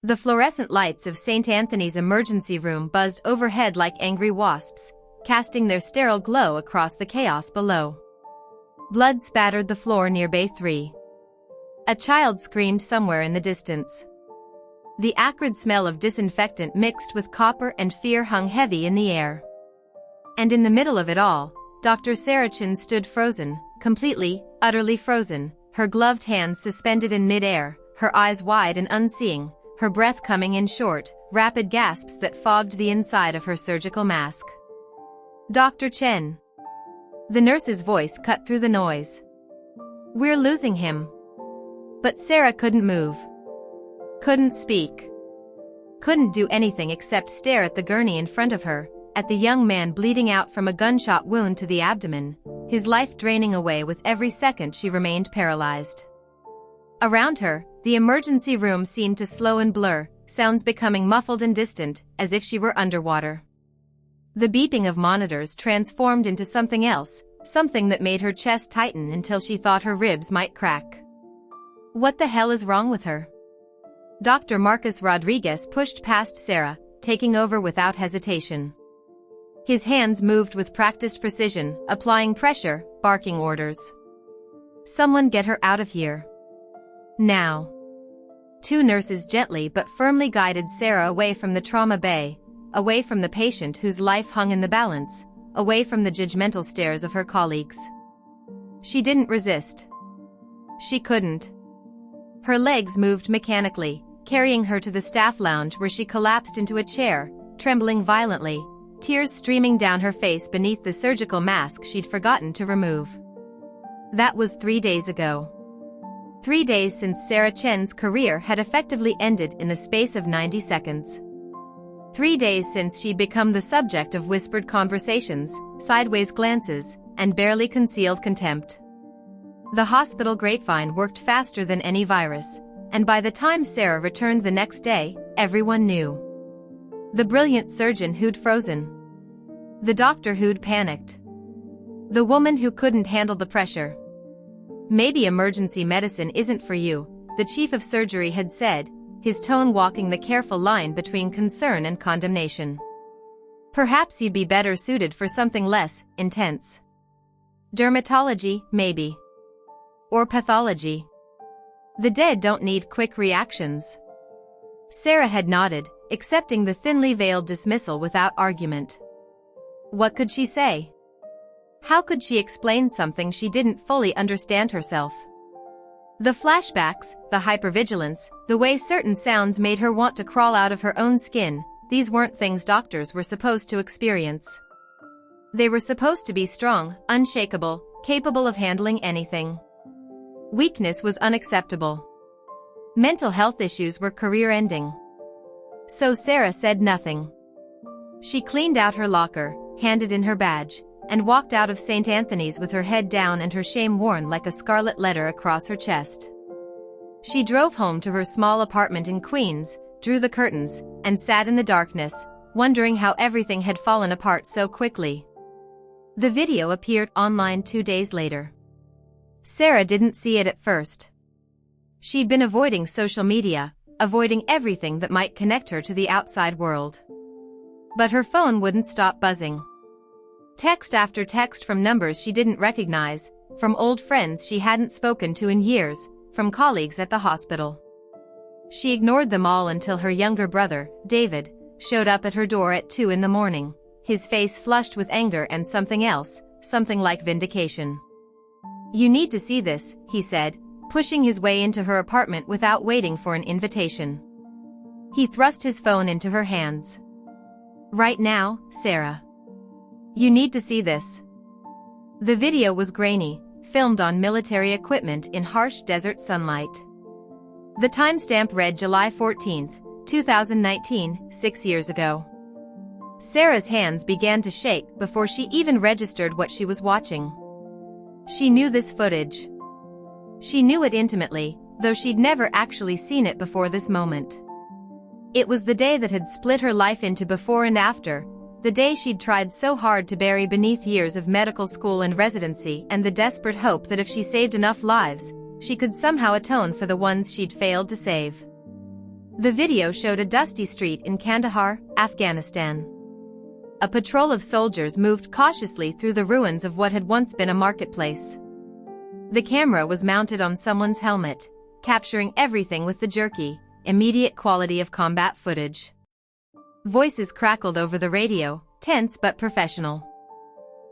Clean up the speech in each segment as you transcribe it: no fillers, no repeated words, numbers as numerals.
The fluorescent lights of St. Anthony's emergency room buzzed overhead like angry wasps, casting their sterile glow across the chaos below. Blood spattered the floor near Bay 3. A child screamed somewhere in the distance. The acrid smell of disinfectant mixed with copper and fear hung heavy in the air. And in the middle of it all, Dr. Sarah Chen stood frozen, completely, utterly frozen, her gloved hands suspended in mid-air, her eyes wide and unseeing, her breath coming in short, rapid gasps that fogged the inside of her surgical mask. "Dr. Chen." The nurse's voice cut through the noise. "We're losing him." But Sarah couldn't move. Couldn't speak. Couldn't do anything except stare at the gurney in front of her, at the young man bleeding out from a gunshot wound to the abdomen, his life draining away with every second she remained paralyzed. Around her, the emergency room seemed to slow and blur, sounds becoming muffled and distant, as if she were underwater. The beeping of monitors transformed into something else, something that made her chest tighten until she thought her ribs might crack. What the hell is wrong with her? Dr. Marcus Rodriguez pushed past Sarah, taking over without hesitation. His hands moved with practiced precision, applying pressure, barking orders. "Someone get her out of here. Now." Two nurses gently but firmly guided Sarah away from the trauma bay, away from the patient whose life hung in the balance, away from the judgmental stares of her colleagues. She didn't resist. She couldn't. Her legs moved mechanically, carrying her to the staff lounge where she collapsed into a chair, trembling violently, tears streaming down her face beneath the surgical mask she'd forgotten to remove. That was 3 days ago. 3 days since Sarah Chen's career had effectively ended in the space of 90 seconds. 3 days since she'd become the subject of whispered conversations, sideways glances, and barely concealed contempt. The hospital grapevine worked faster than any virus, and by the time Sarah returned the next day, everyone knew. The brilliant surgeon who'd frozen. The doctor who'd panicked. The woman who couldn't handle the pressure. "Maybe emergency medicine isn't for you," the chief of surgery had said, his tone walking the careful line between concern and condemnation. "Perhaps you'd be better suited for something less intense. Dermatology, maybe. Or pathology. The dead don't need quick reactions." Sarah had nodded, accepting the thinly veiled dismissal without argument. What could she say? How could she explain something she didn't fully understand herself? The flashbacks, the hypervigilance, the way certain sounds made her want to crawl out of her own skin, these weren't things doctors were supposed to experience. They were supposed to be strong, unshakable, capable of handling anything. Weakness was unacceptable. Mental health issues were career-ending. So Sarah said nothing. She cleaned out her locker, handed in her badge, and walked out of St. Anthony's with her head down and her shame worn like a scarlet letter across her chest. She drove home to her small apartment in Queens, drew the curtains, and sat in the darkness, wondering how everything had fallen apart so quickly. The video appeared online 2 days later. Sarah didn't see it at first. She'd been avoiding social media, avoiding everything that might connect her to the outside world. But her phone wouldn't stop buzzing. Text after text from numbers she didn't recognize, from old friends she hadn't spoken to in years, from colleagues at the hospital. She ignored them all until her younger brother, David, showed up at her door at 2 in the morning, his face flushed with anger and something else, something like vindication. "You need to see this," he said, pushing his way into her apartment without waiting for an invitation. He thrust his phone into her hands. "Right now, Sarah. You need to see this." The video was grainy, filmed on military equipment in harsh desert sunlight. The timestamp read July 14, 2019, 6 years ago. Sarah's hands began to shake before she even registered what she was watching. She knew this footage. She knew it intimately, though she'd never actually seen it before this moment. It was the day that had split her life into before and after, the day she'd tried so hard to bury beneath years of medical school and residency and the desperate hope that if she saved enough lives, she could somehow atone for the ones she'd failed to save. The video showed a dusty street in Kandahar, Afghanistan. A patrol of soldiers moved cautiously through the ruins of what had once been a marketplace. The camera was mounted on someone's helmet, capturing everything with the jerky, immediate quality of combat footage. Voices crackled over the radio, tense but professional.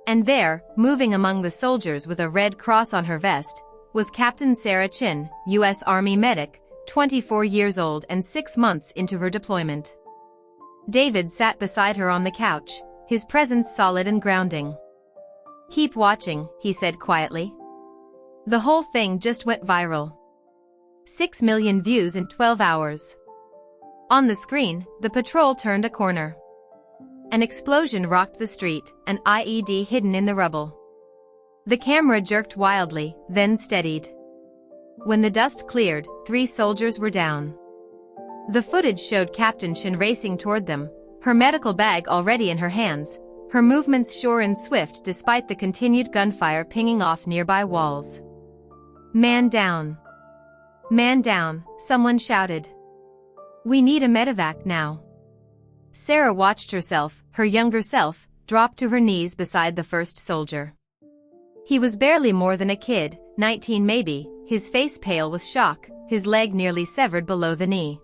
And there, moving among the soldiers with a red cross on her vest, was Captain Sarah Chen, U.S. Army medic, 24 years old and 6 months into her deployment. David sat beside her on the couch, his presence solid and grounding. "Keep watching," he said quietly. The whole thing just went viral. 6 million views in 12 hours. On the screen, the patrol turned a corner. An explosion rocked the street, an IED hidden in the rubble. The camera jerked wildly, then steadied. When the dust cleared, 3 soldiers were down. The footage showed Captain Chen racing toward them, her medical bag already in her hands, her movements sure and swift despite the continued gunfire pinging off nearby walls. "Man down! Man down," someone shouted. "We need a medevac now." Sarah watched herself, her younger self, drop to her knees beside the first soldier. He was barely more than a kid, 19 maybe, his face pale with shock, his leg nearly severed below the knee.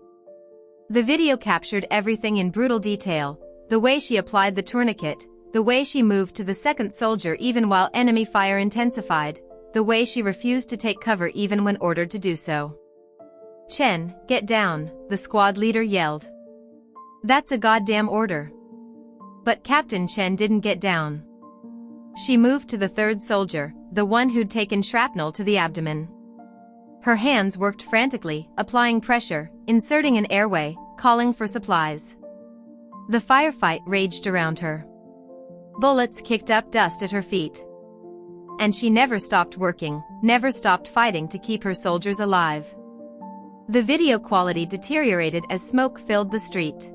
The video captured everything in brutal detail, the way she applied the tourniquet, the way she moved to the second soldier even while enemy fire intensified, the way she refused to take cover even when ordered to do so. "Chen, get down," the squad leader yelled. "That's a goddamn order." But Captain Chen didn't get down. She moved to the third soldier, the one who'd taken shrapnel to the abdomen. Her hands worked frantically, applying pressure, inserting an airway, calling for supplies. The firefight raged around her. Bullets kicked up dust at her feet. And she never stopped working, never stopped fighting to keep her soldiers alive. The video quality deteriorated as smoke filled the street.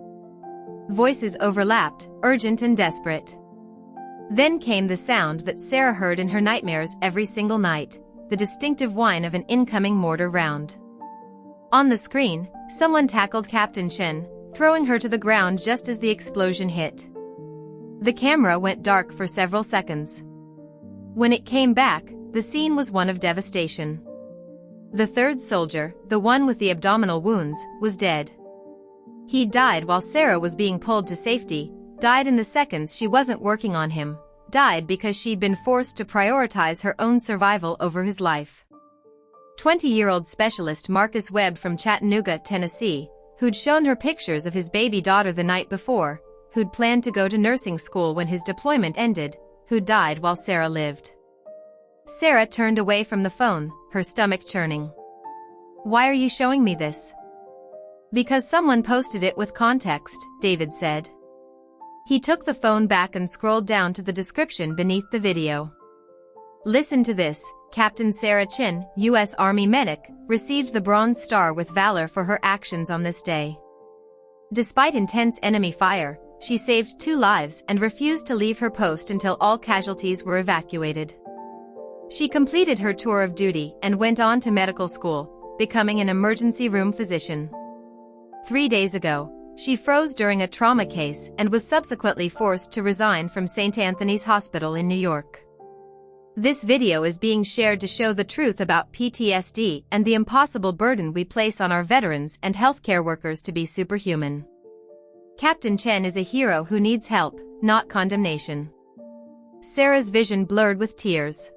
Voices overlapped, urgent and desperate. Then came the sound that Sarah heard in her nightmares every single night, the distinctive whine of an incoming mortar round. On the screen, someone tackled Captain Chen, throwing her to the ground just as the explosion hit. The camera went dark for several seconds. When it came back, the scene was one of devastation. The third soldier, the one with the abdominal wounds, was dead. He died while Sarah was being pulled to safety, died in the seconds she wasn't working on him, died because she'd been forced to prioritize her own survival over his life. 20-year-old specialist Marcus Webb from Chattanooga, Tennessee, who'd shown her pictures of his baby daughter the night before, who'd planned to go to nursing school when his deployment ended, who died while Sarah lived. Sarah turned away from the phone, her stomach churning. "Why are you showing me this?" "Because someone posted it with context," David said. He took the phone back and scrolled down to the description beneath the video. "Listen to this. Captain Sarah Chen, U.S. Army medic, received the Bronze Star with valor for her actions on this day. Despite intense enemy fire, she saved 2 lives and refused to leave her post until all casualties were evacuated. She completed her tour of duty and went on to medical school, becoming an emergency room physician. 3 days ago, she froze during a trauma case and was subsequently forced to resign from St. Anthony's Hospital in New York. This video is being shared to show the truth about PTSD and the impossible burden we place on our veterans and healthcare workers to be superhuman. Captain Chen is a hero who needs help, not condemnation." Sarah's vision blurred with tears.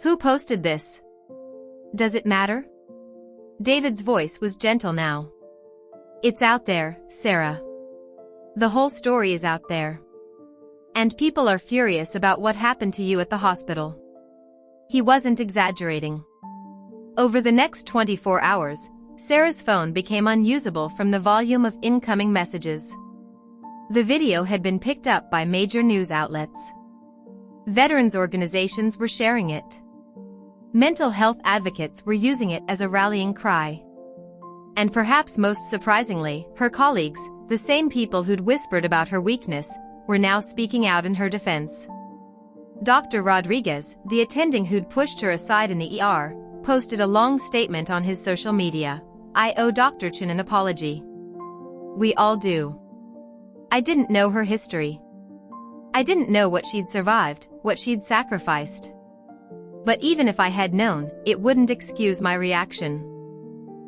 "Who posted this? Does it matter?" David's voice was gentle now. "It's out there, Sarah. The whole story is out there. And people are furious about what happened to you at the hospital." He wasn't exaggerating. Over the next 24 hours, Sarah's phone became unusable from the volume of incoming messages. The video had been picked up by major news outlets. Veterans organizations were sharing it. Mental health advocates were using it as a rallying cry. And perhaps most surprisingly, her colleagues, the same people who'd whispered about her weakness, were now speaking out in her defense. Dr. Rodriguez, the attending who'd pushed her aside in the ER, posted a long statement on his social media. I owe Dr. Chen an apology. We all do. I didn't know her history. I didn't know what she'd survived, what she'd sacrificed. But even if I had known, it wouldn't excuse my reaction.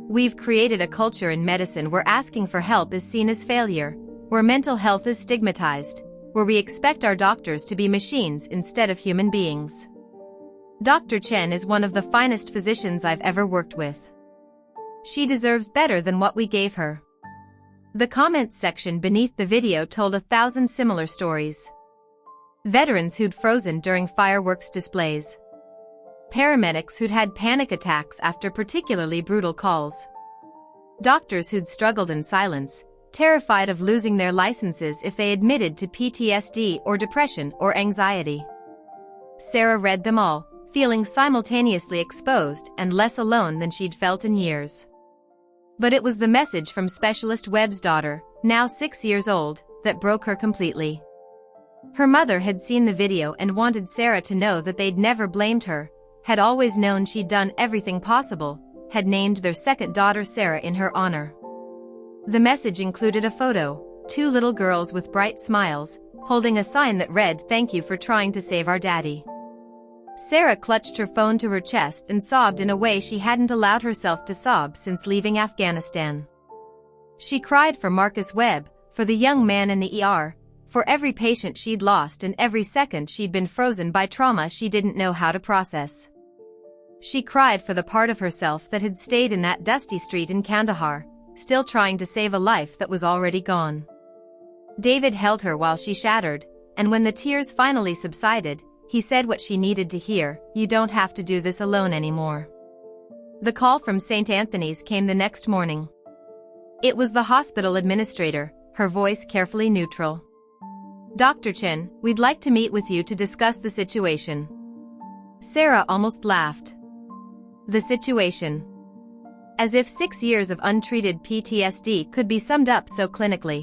We've created a culture in medicine where asking for help is seen as failure, where mental health is stigmatized, where we expect our doctors to be machines instead of human beings. Dr. Chen is one of the finest physicians I've ever worked with. She deserves better than what we gave her. The comments section beneath the video told 1,000 similar stories. Veterans who'd frozen during fireworks displays. Paramedics who'd had panic attacks after particularly brutal calls. Doctors who'd struggled in silence, terrified of losing their licenses if they admitted to PTSD or depression or anxiety. Sarah read them all, feeling simultaneously exposed and less alone than she'd felt in years. But it was the message from Specialist Webb's daughter, now 6 years old, that broke her completely. Her mother had seen the video and wanted Sarah to know that they'd never blamed her, had always known she'd done everything possible, had named their second daughter Sarah in her honor. The message included a photo, 2 little girls with bright smiles, holding a sign that read, "Thank you for trying to save our daddy." Sarah clutched her phone to her chest and sobbed in a way she hadn't allowed herself to sob since leaving Afghanistan. She cried for Marcus Webb, for the young man in the ER, for every patient she'd lost and every second she'd been frozen by trauma she didn't know how to process. She cried for the part of herself that had stayed in that dusty street in Kandahar, still trying to save a life that was already gone. David held her while she shattered, and when the tears finally subsided, he said what she needed to hear: "You don't have to do this alone anymore." The call from St. Anthony's came the next morning. It was the hospital administrator, her voice carefully neutral. "Dr. Chen, we'd like to meet with you to discuss the situation." Sarah almost laughed. The situation. As if 6 years of untreated PTSD could be summed up so clinically.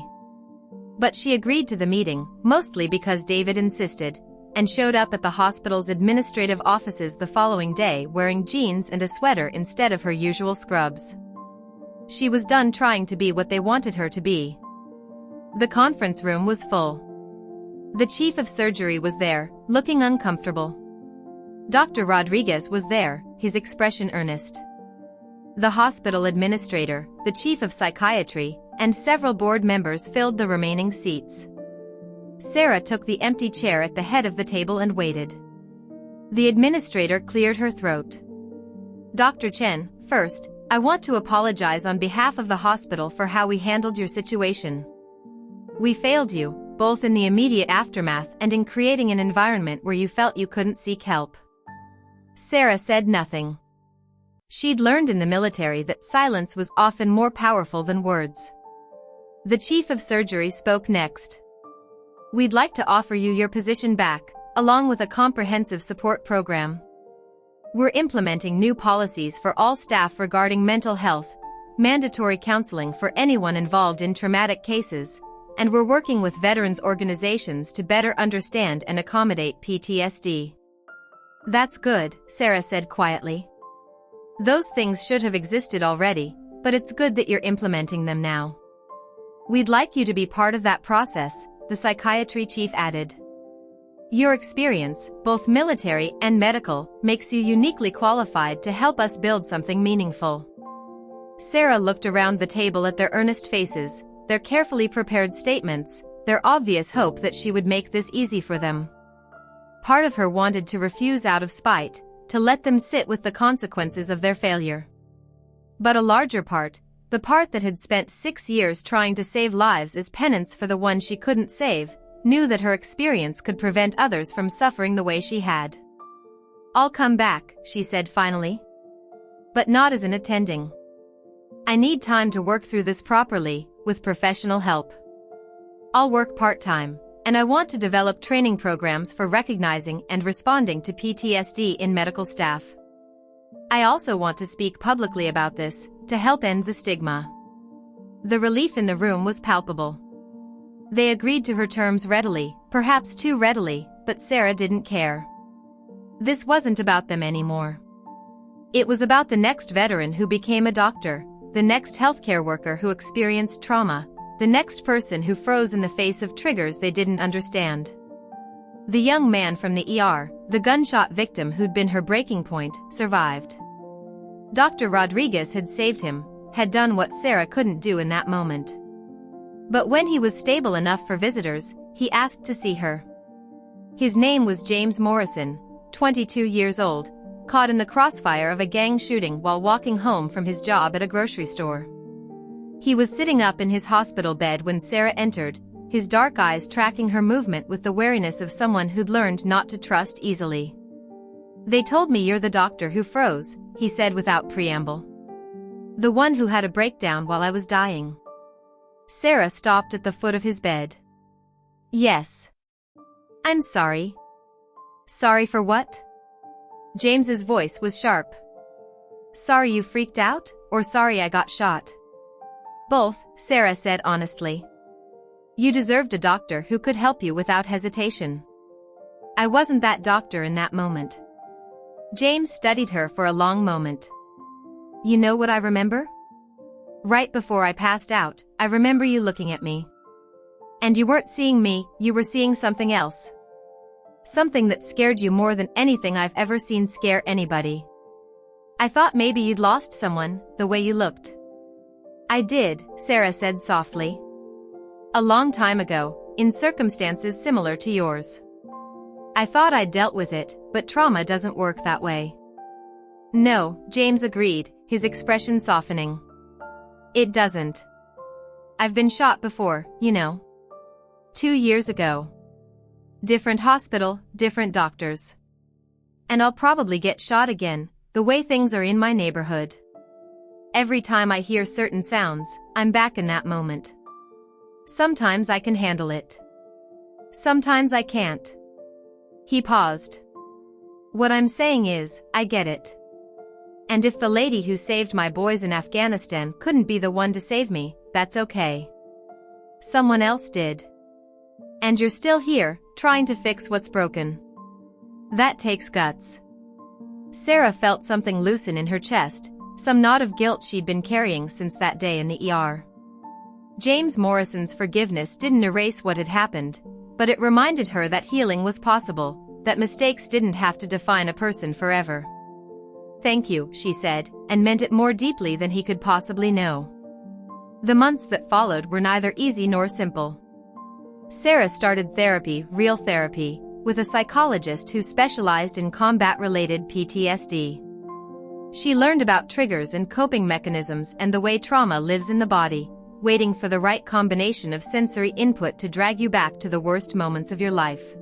But she agreed to the meeting, mostly because David insisted, and showed up at the hospital's administrative offices the following day wearing jeans and a sweater instead of her usual scrubs. She was done trying to be what they wanted her to be. The conference room was full. The chief of surgery was there, looking uncomfortable. Dr. Rodriguez was there, his expression earnest. The hospital administrator, the chief of psychiatry, and several board members filled the remaining seats. Sarah took the empty chair at the head of the table and waited. The administrator cleared her throat. "Dr. Chen, first, I want to apologize on behalf of the hospital for how we handled your situation. We failed you, both in the immediate aftermath and in creating an environment where you felt you couldn't seek help." Sarah said nothing. She'd learned in the military that silence was often more powerful than words. The chief of surgery spoke next. "We'd like to offer you your position back, along with a comprehensive support program. We're implementing new policies for all staff regarding mental health, mandatory counseling for anyone involved in traumatic cases, and we're working with veterans organizations to better understand and accommodate PTSD." "That's good," Sarah said quietly. "Those things should have existed already, but it's good that you're implementing them now. We'd like you to be part of that process," the psychiatry chief added. "Your experience, both military and medical, makes you uniquely qualified to help us build something meaningful." Sarah looked around the table at their earnest faces, their carefully prepared statements, their obvious hope that she would make this easy for them. Part of her wanted to refuse out of spite, to let them sit with the consequences of their failure. But a larger part, the part that had spent 6 years trying to save lives as penance for the one she couldn't save, knew that her experience could prevent others from suffering the way she had. "I'll come back," she said finally. "But not as an attending. I need time to work through this properly, with professional help. I'll work part-time, and I want to develop training programs for recognizing and responding to PTSD in medical staff. I also want to speak publicly about this, to help end the stigma." The relief in the room was palpable. They agreed to her terms readily, perhaps too readily, but Sarah didn't care. This wasn't about them anymore. It was about the next veteran who became a doctor, the next healthcare worker who experienced trauma, the next person who froze in the face of triggers they didn't understand. The young man from the ER, the gunshot victim who'd been her breaking point, survived. Dr. Rodriguez had saved him, had done what Sarah couldn't do in that moment. But when he was stable enough for visitors, he asked to see her. His name was James Morrison, 22 years old, caught in the crossfire of a gang shooting while walking home from his job at a grocery store. He was sitting up in his hospital bed when Sarah entered, his dark eyes tracking her movement with the wariness of someone who'd learned not to trust easily. "They told me you're the doctor who froze," he said without preamble. "The one who had a breakdown while I was dying." Sarah stopped at the foot of his bed. "Yes. I'm sorry." "Sorry for what?" James's voice was sharp. "Sorry you freaked out, or sorry I got shot?" "Both," Sarah said honestly. "You deserved a doctor who could help you without hesitation." "I wasn't that doctor in that moment." James studied her for a long moment. "You know what I remember? Right before I passed out, I remember you looking at me. And you weren't seeing me, you were seeing something else. Something that scared you more than anything I've ever seen scare anybody. I thought maybe you'd lost someone, the way you looked." "I did," Sarah said softly. "A long time ago, in circumstances similar to yours. I thought I'd dealt with it, but trauma doesn't work that way." "No," James agreed, his expression softening. "It doesn't. I've been shot before, you know. 2 years ago. Different hospital, different doctors. And I'll probably get shot again, the way things are in my neighborhood. Every time I hear certain sounds, I'm back in that moment. Sometimes I can handle it. Sometimes I can't." He paused. "What I'm saying is, I get it. And if the lady who saved my boys in Afghanistan couldn't be the one to save me, that's okay. Someone else did. And you're still here, trying to fix what's broken. That takes guts." Sarah felt something loosen in her chest, some knot of guilt she'd been carrying since that day in the ER. James Morrison's forgiveness didn't erase what had happened, but it reminded her that healing was possible, that mistakes didn't have to define a person forever. "Thank you," she said, and meant it more deeply than he could possibly know. The months that followed were neither easy nor simple. Sarah started therapy, real therapy, with a psychologist who specialized in combat-related PTSD. She learned about triggers and coping mechanisms and the way trauma lives in the body, waiting for the right combination of sensory input to drag you back to the worst moments of your life.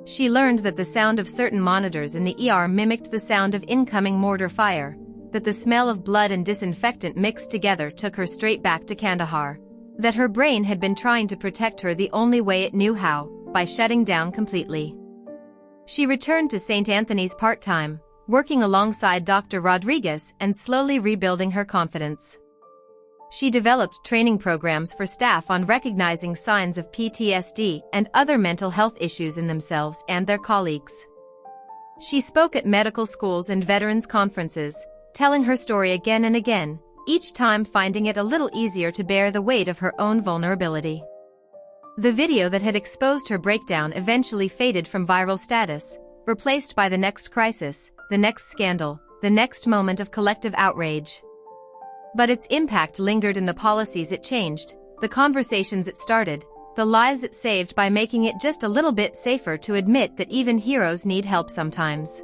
She learned that the sound of certain monitors in the ER mimicked the sound of incoming mortar fire, that the smell of blood and disinfectant mixed together took her straight back to Kandahar, that her brain had been trying to protect her the only way it knew how, by shutting down completely. She returned to St. Anthony's part-time, working alongside Dr. Rodriguez and slowly rebuilding her confidence. She developed training programs for staff on recognizing signs of PTSD and other mental health issues in themselves and their colleagues. She spoke at medical schools and veterans conferences, telling her story again and again, each time finding it a little easier to bear the weight of her own vulnerability. The video that had exposed her breakdown eventually faded from viral status, replaced by the next crisis, the next scandal, the next moment of collective outrage. But its impact lingered in the policies it changed, the conversations it started, the lives it saved by making it just a little bit safer to admit that even heroes need help sometimes.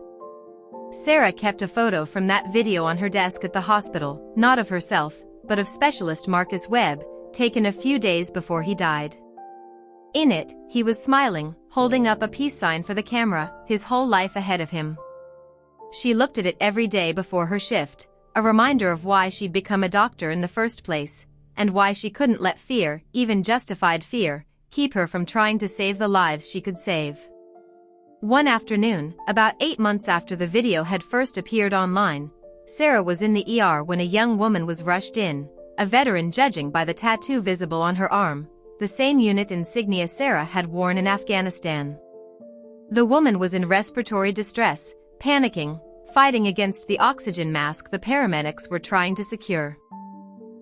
Sarah kept a photo from that video on her desk at the hospital, not of herself, but of specialist Marcus Webb, taken a few days before he died. In it, he was smiling, holding up a peace sign for the camera, his whole life ahead of him. She looked at it every day before her shift, a reminder of why she'd become a doctor in the first place, and why she couldn't let fear, even justified fear, keep her from trying to save the lives she could save. One afternoon, about 8 months after the video had first appeared online, Sarah was in the ER when a young woman was rushed in, a veteran judging by the tattoo visible on her arm, the same unit insignia Sarah had worn in Afghanistan. The woman was in respiratory distress, panicking, fighting against the oxygen mask the paramedics were trying to secure.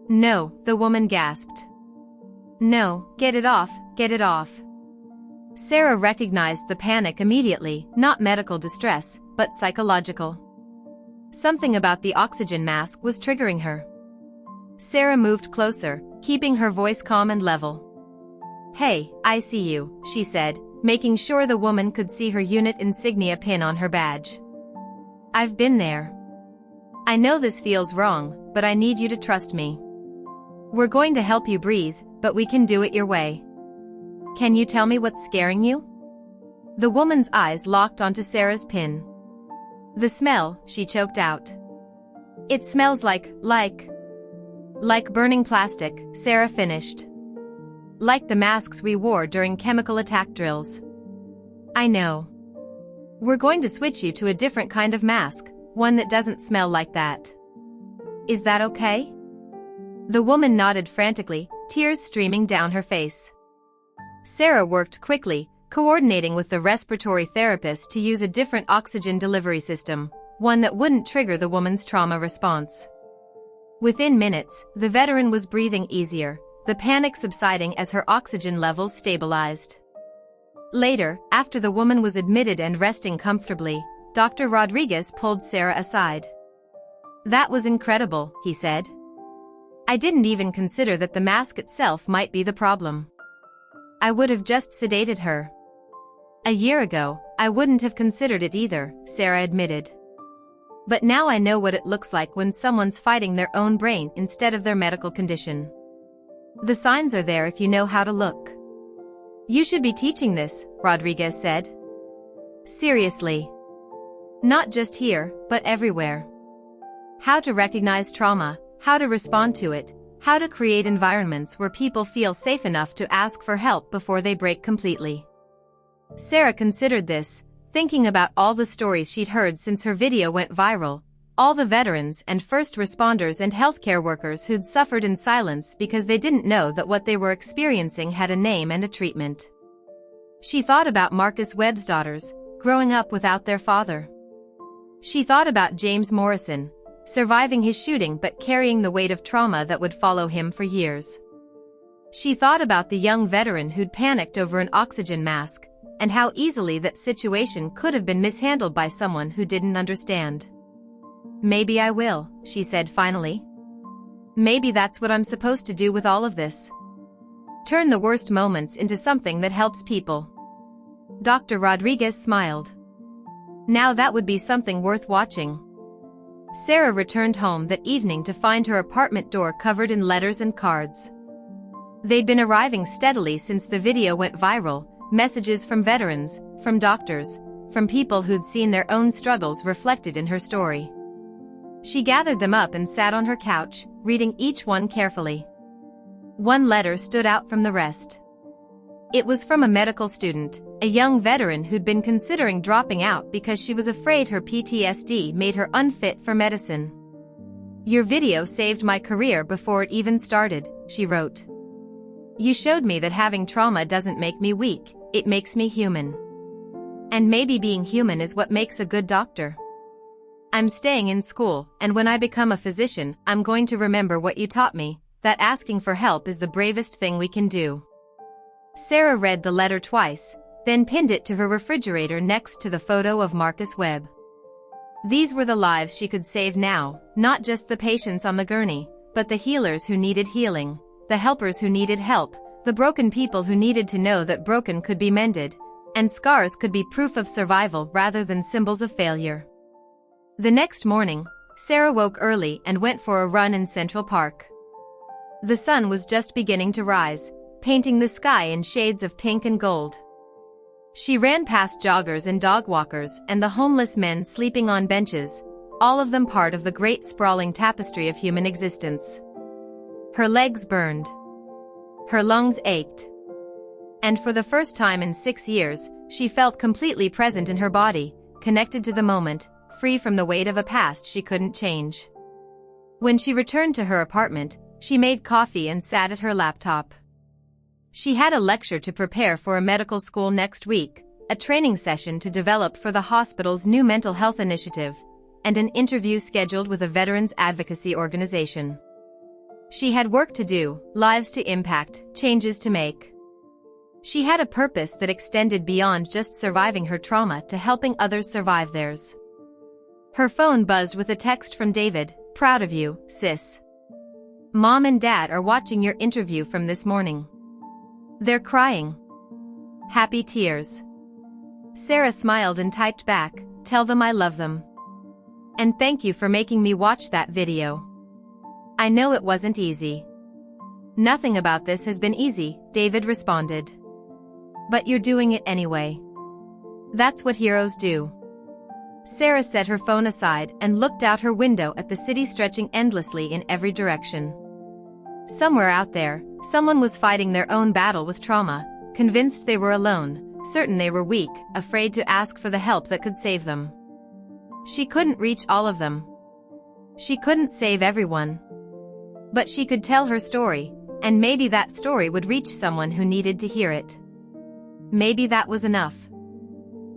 No, the woman gasped. No, get it off, get it off. Sarah recognized the panic immediately, not medical distress, but psychological. Something about the oxygen mask was triggering her. Sarah moved closer, keeping her voice calm and level. Hey, I see you, she said, making sure the woman could see her unit insignia pin on her badge. I've been there. I know this feels wrong, but I need you to trust me. We're going to help you breathe, but we can do it your way. Can you tell me what's scaring you? The woman's eyes locked onto Sarah's pin. The smell, she choked out. It smells like burning plastic, Sarah finished. Like the masks we wore during chemical attack drills. I know. We're going to switch you to a different kind of mask, one that doesn't smell like that. Is that okay? The woman nodded frantically, tears streaming down her face. Sarah worked quickly, coordinating with the respiratory therapist to use a different oxygen delivery system, one that wouldn't trigger the woman's trauma response. Within minutes, the veteran was breathing easier, the panic subsiding as her oxygen levels stabilized. Later, after the woman was admitted and resting comfortably, Dr. Rodriguez pulled Sarah aside. That was incredible, he said. I didn't even consider that the mask itself might be the problem. I would have just sedated her. A year ago, I wouldn't have considered it either, Sarah admitted. But now I know what it looks like when someone's fighting their own brain instead of their medical condition. The signs are there if you know how to look. You should be teaching this, Rodriguez said. Seriously. Not just here, but everywhere. How to recognize trauma, how to respond to it, how to create environments where people feel safe enough to ask for help before they break completely. Sarah considered this, thinking about all the stories she'd heard since her video went viral, all the veterans and first responders and healthcare workers who'd suffered in silence because they didn't know that what they were experiencing had a name and a treatment. She thought about Marcus Webb's daughters, growing up without their father. She thought about James Morrison, surviving his shooting but carrying the weight of trauma that would follow him for years. She thought about the young veteran who'd panicked over an oxygen mask, and how easily that situation could have been mishandled by someone who didn't understand. Maybe I will, she said finally. Maybe that's what I'm supposed to do with all of this. Turn the worst moments into something that helps people. Dr. Rodriguez smiled. Now that would be something worth watching. Sarah returned home that evening to find her apartment door covered in letters and cards. They'd been arriving steadily since the video went viral, messages from veterans, from doctors, from people who'd seen their own struggles reflected in her story. She gathered them up and sat on her couch, reading each one carefully. One letter stood out from the rest. It was from a medical student, a young veteran who'd been considering dropping out because she was afraid her PTSD made her unfit for medicine. Your video saved my career before it even started, she wrote. You showed me that having trauma doesn't make me weak, it makes me human. And maybe being human is what makes a good doctor. I'm staying in school, and when I become a physician, I'm going to remember what you taught me, that asking for help is the bravest thing we can do. Sarah read the letter twice, then pinned it to her refrigerator next to the photo of Marcus Webb. These were the lives she could save now, not just the patients on the gurney, but the healers who needed healing, the helpers who needed help, the broken people who needed to know that broken could be mended, and scars could be proof of survival rather than symbols of failure. The next morning, Sarah woke early and went for a run in Central Park. The sun was just beginning to rise, painting the sky in shades of pink and gold. She ran past joggers and dog walkers and the homeless men sleeping on benches, all of them part of the great sprawling tapestry of human existence. Her legs burned. Her lungs ached. And for the first time in 6 years, she felt completely present in her body, connected to the moment, free from the weight of a past she couldn't change. When she returned to her apartment, she made coffee and sat at her laptop. She had a lecture to prepare for a medical school next week, a training session to develop for the hospital's new mental health initiative, and an interview scheduled with a veterans advocacy organization. She had work to do, lives to impact, changes to make. She had a purpose that extended beyond just surviving her trauma to helping others survive theirs. Her phone buzzed with a text from David. "Proud of you, sis. Mom and Dad are watching your interview from this morning. They're crying. Happy tears." Sarah smiled and typed back, "Tell them I love them. And thank you for making me watch that video. I know it wasn't easy." "Nothing about this has been easy," David responded. "But you're doing it anyway. That's what heroes do." Sarah set her phone aside and looked out her window at the city stretching endlessly in every direction. Somewhere out there, someone was fighting their own battle with trauma, convinced they were alone, certain they were weak, afraid to ask for the help that could save them. She couldn't reach all of them. She couldn't save everyone. But she could tell her story, and maybe that story would reach someone who needed to hear it. Maybe that was enough.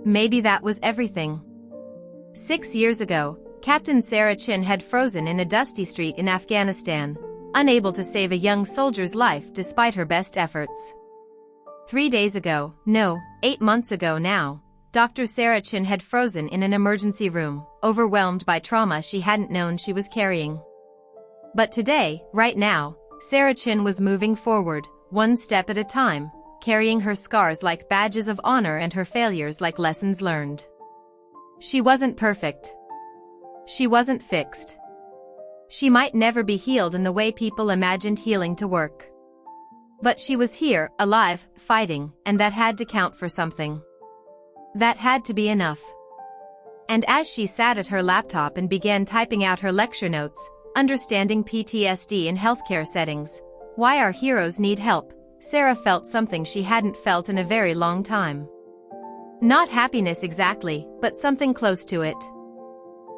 Maybe that was everything. 6 years ago, Captain Sarah Chen had frozen in a dusty street in Afghanistan, unable to save a young soldier's life despite her best efforts. 3 days ago, no, 8 months ago now, Dr. Sarah Chen had frozen in an emergency room, overwhelmed by trauma she hadn't known she was carrying. But today, right now, Sarah Chen was moving forward, one step at a time, carrying her scars like badges of honor and her failures like lessons learned. She wasn't perfect. She wasn't fixed. She might never be healed in the way people imagined healing to work. But she was here, alive, fighting, and that had to count for something. That had to be enough. And as she sat at her laptop and began typing out her lecture notes, Understanding PTSD in Healthcare Settings, Why Our Heroes Need Help, Sarah felt something she hadn't felt in a very long time. Not happiness exactly, but something close to it.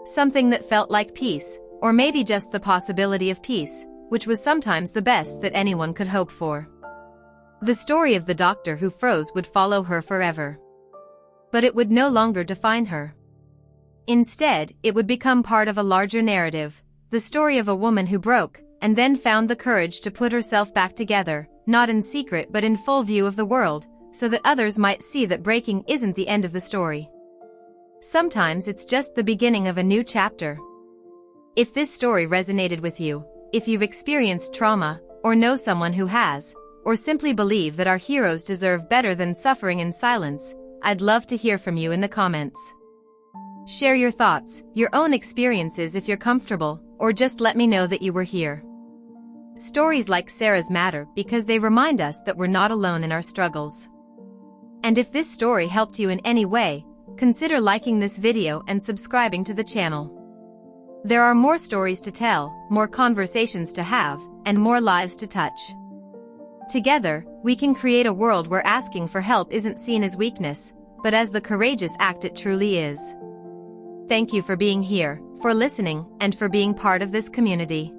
Something that felt like peace, or maybe just the possibility of peace, which was sometimes the best that anyone could hope for. The story of the doctor who froze would follow her forever. But it would no longer define her. Instead, it would become part of a larger narrative, the story of a woman who broke, and then found the courage to put herself back together, not in secret but in full view of the world, so that others might see that breaking isn't the end of the story. Sometimes it's just the beginning of a new chapter. If this story resonated with you, if you've experienced trauma, or know someone who has, or simply believe that our heroes deserve better than suffering in silence, I'd love to hear from you in the comments. Share your thoughts, your own experiences if you're comfortable, or just let me know that you were here. Stories like Sarah's matter because they remind us that we're not alone in our struggles. And if this story helped you in any way, consider liking this video and subscribing to the channel. There are more stories to tell, more conversations to have, and more lives to touch. Together, we can create a world where asking for help isn't seen as weakness, but as the courageous act it truly is. Thank you for being here, for listening, and for being part of this community.